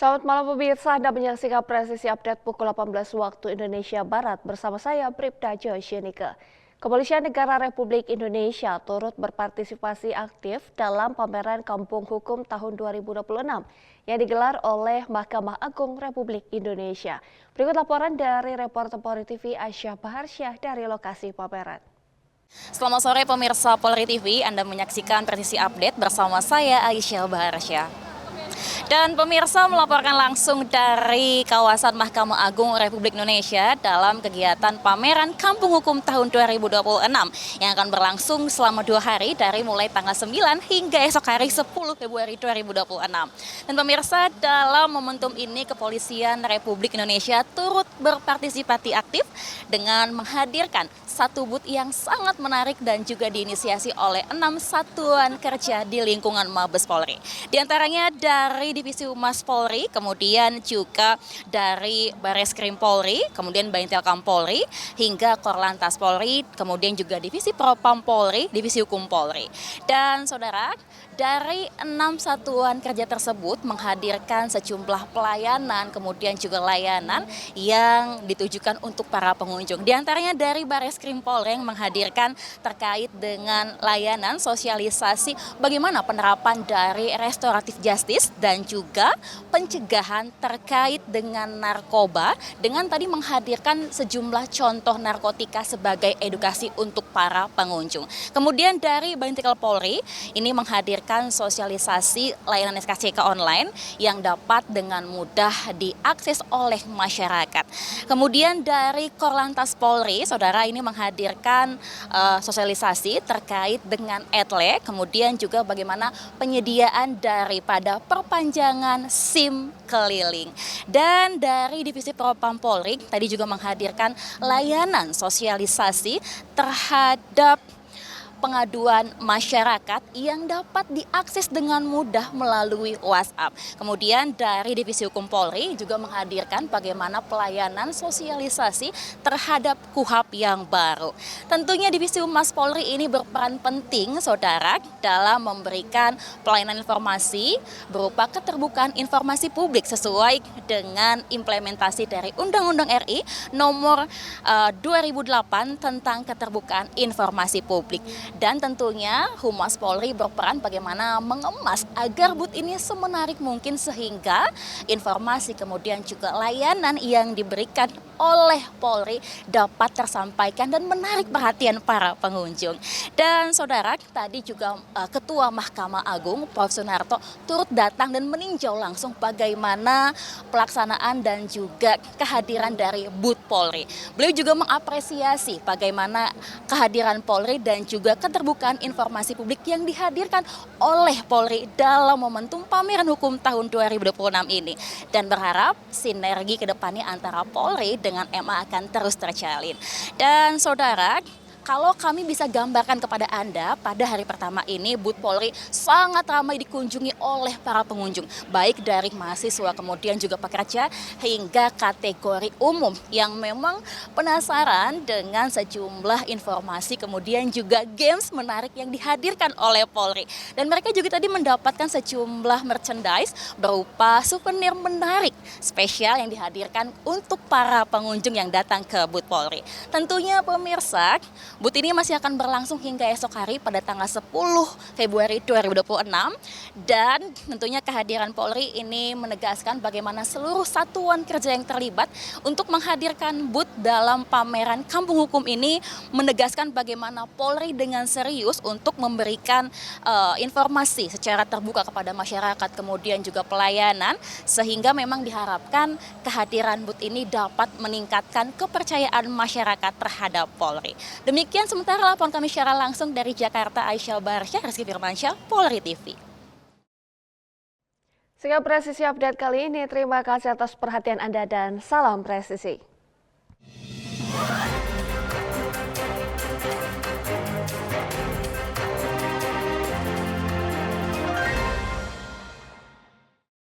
Selamat malam pemirsa, Anda menyaksikan Presisi Update pukul 18 waktu Indonesia Barat bersama saya Bribda Joysyenike. Kepolisian Negara Republik Indonesia turut berpartisipasi aktif dalam pameran Kampung Hukum tahun 2026 yang digelar oleh Mahkamah Agung Republik Indonesia. Berikut laporan dari reporter Polri TV Aisyah Baharsyah dari lokasi pameran. Selamat sore pemirsa Polri TV, Anda menyaksikan Presisi Update bersama saya Aisyah Baharsyah. Dan pemirsa melaporkan langsung dari kawasan Mahkamah Agung Republik Indonesia dalam kegiatan pameran Kampung Hukum tahun 2026 yang akan berlangsung selama 2 hari dari mulai tanggal 9 hingga esok hari 10 Februari 2026. Dan pemirsa, dalam momentum ini Kepolisian Republik Indonesia turut berpartisipasi aktif dengan menghadirkan satu booth yang sangat menarik dan juga diinisiasi oleh 6 satuan kerja di lingkungan Mabes Polri. Di antaranya dari Divisi Humas Polri, kemudian juga dari Bareskrim Polri, kemudian Baintelkam Polri, hingga Korlantas Polri, kemudian juga Divisi Propam Polri, Divisi Hukum Polri. Dan saudara, dari 6 satuan kerja tersebut menghadirkan sejumlah pelayanan, kemudian juga layanan yang ditujukan untuk para pengunjung. Di antaranya dari Bareskrim Polri yang menghadirkan terkait dengan layanan sosialisasi bagaimana penerapan dari restoratif justice dan juga pencegahan terkait dengan narkoba dengan tadi menghadirkan sejumlah contoh narkotika sebagai edukasi untuk para pengunjung. Kemudian dari Baintelkam Polri ini menghadirkan sosialisasi layanan SKCK online yang dapat dengan mudah diakses oleh masyarakat. Kemudian dari Korlantas Polri, saudara, ini menghadirkan sosialisasi terkait dengan etle, kemudian juga bagaimana penyediaan daripada perpanjangan SIM keliling. Dan dari Divisi Propam Polri tadi juga menghadirkan layanan sosialisasi terhadap pengaduan masyarakat yang dapat diakses dengan mudah melalui WhatsApp. Kemudian dari Divisi Hukum Polri juga menghadirkan bagaimana pelayanan sosialisasi terhadap KUHP yang baru. Tentunya Divisi Humas Polri ini berperan penting, saudara, dalam memberikan pelayanan informasi berupa keterbukaan informasi publik sesuai dengan implementasi dari Undang-Undang RI nomor 2008 tentang keterbukaan informasi publik. Dan tentunya Humas Polri berperan bagaimana mengemas agar booth ini semenarik mungkin sehingga informasi kemudian juga layanan yang diberikan oleh Polri dapat tersampaikan dan menarik perhatian para pengunjung. Dan saudara, tadi juga Ketua Mahkamah Agung Prof. Sunarto turut datang dan meninjau langsung bagaimana pelaksanaan dan juga kehadiran dari booth Polri. Beliau juga mengapresiasi bagaimana kehadiran Polri dan juga keterbukaan informasi publik yang dihadirkan oleh Polri dalam momentum pameran hukum tahun 2026 ini. Dan berharap sinergi ke depannya antara Polri dengan MA akan terus terjalin. Dan saudara, kalau kami bisa gambarkan kepada Anda, pada hari pertama ini booth Polri sangat ramai dikunjungi oleh para pengunjung, baik dari mahasiswa, kemudian juga pekerja, hingga kategori umum yang memang penasaran dengan sejumlah informasi, kemudian juga games menarik yang dihadirkan oleh Polri. Dan mereka juga tadi mendapatkan sejumlah merchandise berupa souvenir menarik spesial yang dihadirkan untuk para pengunjung yang datang ke booth Polri. Tentunya pemirsa, booth ini masih akan berlangsung hingga esok hari pada tanggal 10 Februari 2026 dan tentunya kehadiran Polri ini menegaskan bagaimana seluruh satuan kerja yang terlibat untuk menghadirkan booth dalam pameran Kampung Hukum ini menegaskan bagaimana Polri dengan serius untuk memberikan informasi secara terbuka kepada masyarakat, kemudian juga pelayanan, sehingga memang diharapkan kehadiran booth ini dapat meningkatkan kepercayaan masyarakat terhadap Polri. Demikian sementara laporan kami secara langsung dari Jakarta, Aisyah Baharsyah, Rizky Firmansyah, Polri TV. Sekian Presisi Update kali ini. Terima kasih atas perhatian Anda dan salam presisi.